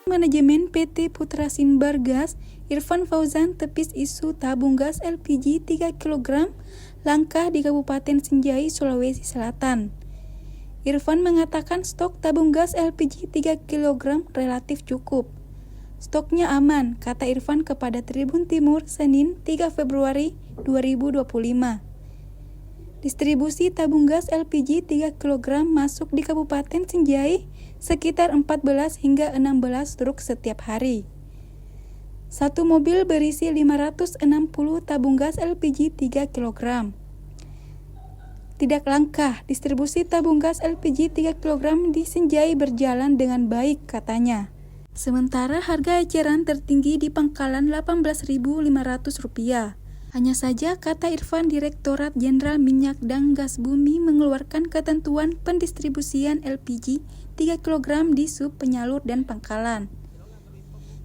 Manajemen PT Putra Sinbar Gas, Irfan Fauzan tepis isu tabung gas LPG 3 kg langka di Kabupaten Sinjai, Sulawesi Selatan. Irfan mengatakan stok tabung gas LPG 3 kg relatif cukup. Stoknya aman, kata Irfan kepada Tribun Timur Senin 3 Februari 2025. Distribusi tabung gas LPG 3 kg masuk di Kabupaten Sinjai sekitar 14 hingga 16 truk setiap hari. Satu mobil berisi 560 tabung gas LPG 3 kg. Tidak langka, distribusi tabung gas LPG 3 kg di Sinjai berjalan dengan baik, katanya. Sementara harga eceran tertinggi di pangkalan Rp18.500. Hanya saja, kata Irfan, Direktorat Jenderal Minyak dan Gas Bumi mengeluarkan ketentuan pendistribusian LPG 3 kg di sub penyalur dan pangkalan.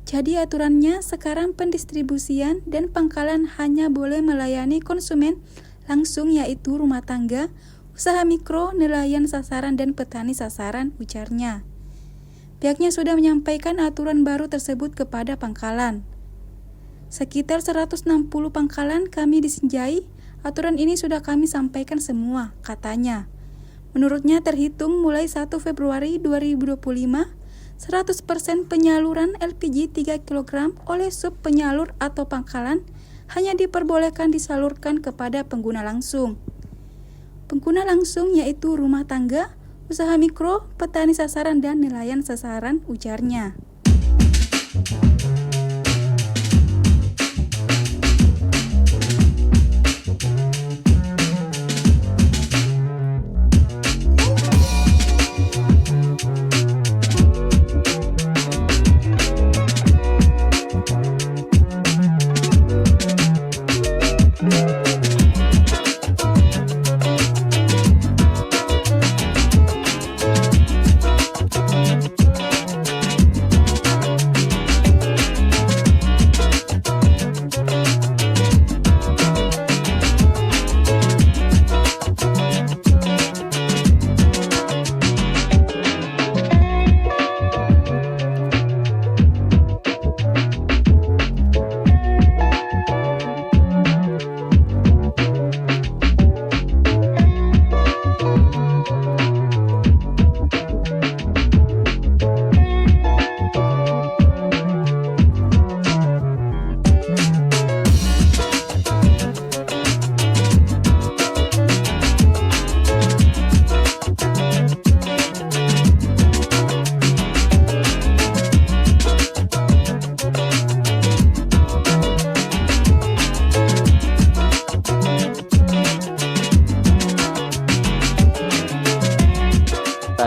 Jadi aturannya sekarang pendistribusian dan pangkalan hanya boleh melayani konsumen langsung, yaitu rumah tangga, usaha mikro, nelayan sasaran, dan petani sasaran, ujarnya. Pihaknya sudah menyampaikan aturan baru tersebut kepada pangkalan. Sekitar 160 pangkalan kami di Sinjai, aturan ini sudah kami sampaikan semua, katanya. Menurutnya terhitung mulai 1 Februari 2025, 100% penyaluran LPG 3 kg oleh sub penyalur atau pangkalan hanya diperbolehkan disalurkan kepada pengguna langsung. Pengguna langsung yaitu rumah tangga, usaha mikro, petani sasaran, dan nelayan sasaran, ujarnya.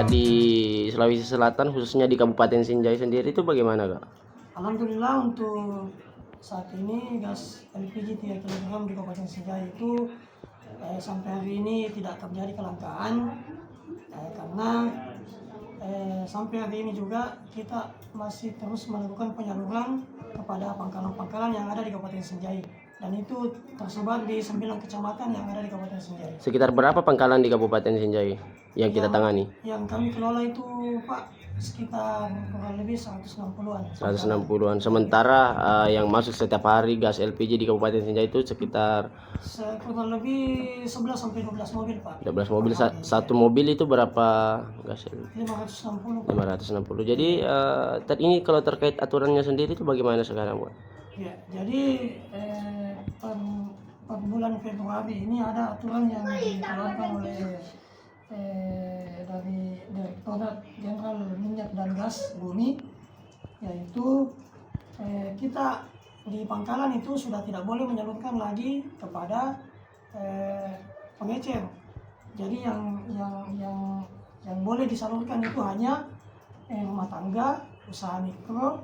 Di Sulawesi Selatan, khususnya di Kabupaten Sinjai sendiri itu bagaimana, Kak? Alhamdulillah untuk saat ini gas LPG 3 kg di Kabupaten Sinjai itu sampai hari ini tidak terjadi kelangkaan karena sampai hari ini juga kita masih terus melakukan penyaluran kepada pangkalan-pangkalan yang ada di Kabupaten Sinjai, dan itu tersebar di 9 kecamatan yang ada di Kabupaten Sinjai. Sekitar berapa pangkalan di Kabupaten Sinjai yang kita tangani? Yang kami kelola itu, Pak, sekitar kurang lebih 160-an. 160-an. Sementara yang masuk setiap hari gas LPG di Kabupaten Sinjai itu sekitar kurang lebih 11 sampai 12 mobil, Pak. 12 mobil. Satu mobil itu berapa gas LPG? 560. Jadi ini kalau terkait aturannya sendiri itu bagaimana sekarang, Pak? Ya, jadi per bulan Februari ini ada aturan yang dikeluarkan oleh dari Direktorat Jenderal Minyak dan Gas Bumi, yaitu kita di pangkalan itu sudah tidak boleh menyalurkan lagi kepada pengecer. Jadi yang boleh disalurkan itu hanya rumah tangga, usaha mikro,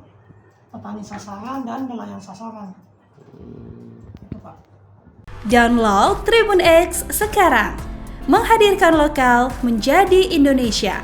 petani sasaran, dan nelayan sasaran. Itu, Pak. Download Tribun X sekarang, menghadirkan lokal menjadi Indonesia.